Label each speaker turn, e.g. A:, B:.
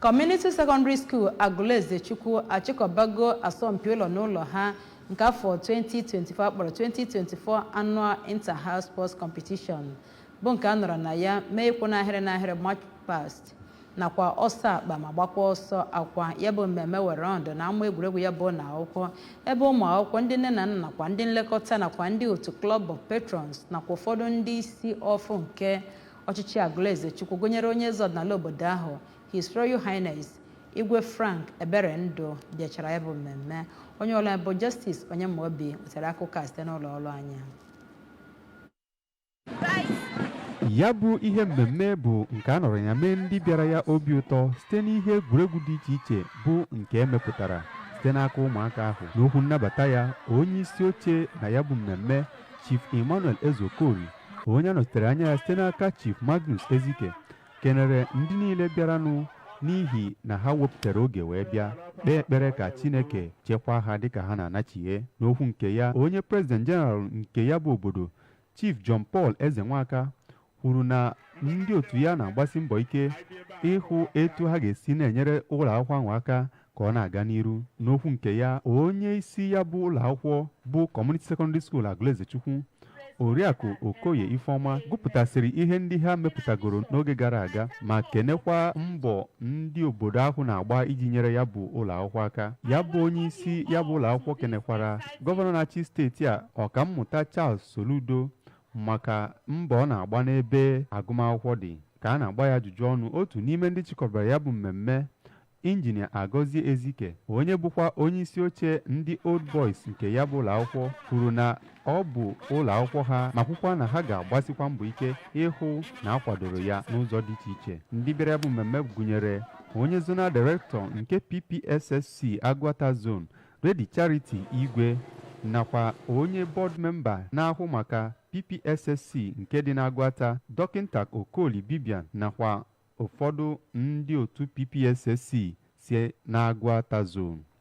A: Community Secondary School Aguluezechukwu achịkọbago asọmpi ụlọ n'ụlọ ha nke afọ 2024 kpọrọ 2024 Annual Inter-House Sports Competition bụ nke a nọrọ na ya mee ịkwụ n'ahịrị March past nakwa ọsọ akpa ma gbakwa ọsọ akwa ya bụ mmemme were ọnọdụ na ama egwuregwu ya bụ na akwụkwọ ebe ụmụ akwụkwọ ndị nne na nna nakwa ndị nlekọta nakwa ndị otu Club of Patrons nakwa ụfọdụ ndị isi ọfụ nke ọchịchị Aguluezechukwu gụnyere onye eze ọdịnala obodo ahụ His Royal Highness Igwe Frank Eberendụ bịachara ya bụ mmemme. Onye ọla bụ Justice Onyemobi wetara akụkọ a site n'ụlọ ọrụ anyị.
B: Ya bụ ihe mmemme bụ nke a nọrọ ya mee ndị bịara ya obi ụtọ site n'ihe egwuregwu dị iche iche bụ nke emepụtara site n'aka ụmụaka ahụ. N'okwu nnabata ya, onye isi oche na ya bụ mmemme Chief Emmanuel Ezokori, onye anọchitere anya ya site n'aka Chief Magnus Ezike, kenere ndị niile bịaranụ n'ihi na ha wepụtara oge wee bịa kpee ekpere ka Chineke chekwaa ha dịka ha na-anachie. N'okwu nke ya, onye President General nke ya bụ obodo Chief John Paul Ezenwaka kwuru na ndị otu ya na-agbasi mbọ ike ịhụ etu ha ga-esi na-enyere ụlọ akwụkwọ ahụ aka ka ọ na-aga n'iru. N'okwu nke ya, onye isi ya bụ ụlọ akwụkwọ bụ Community Secondary School Aguluezechukwu Oriakụ Okoye Ifeoma gụpụtasịrị ihe ndị ha mepụtagoro n'oge gara aga ma kenekwa mbọ ndị obodo ahụ na-agba iji nyere ya bụ ụlọ akwụkwọ aka. Ya bụ onye isi ya bụ ụlọ akwụkwọ kenekwara gọvanọ na-achị steeti a Ọkammụta Charles Soludo maka mbọ ọ na-agba n'ebe agụmakwụkwọ dị. Ka a na-agba ya ajụjụ ọnụ, otu n'ime ndị chịkọbara ya bụ mmemme, Injinia Agọzie Ezike, onye bụkwa onye isi oche ndị Old Boys nke ya bụ ụlọ akwụkwọ, kwuru na ọ bụ ụlọ akwụkwọ ha ma kwukwa na ha ga-agbasikwa mbọ ike ịhụ na akwadoro ya n'ụzọ dị iche iche. Ndị bịara ya bụ mmemme gụnyere onye Zonal Director nke PPSSC Agwata Zone Ready Charity Igwe nakwa onye board member na-ahụ maka PPSSC nke dị n'Agwata Dọkịnta Okoli Bibian nakwa ụfọdụ ndị otu PPSSC si n'Agwata Zone.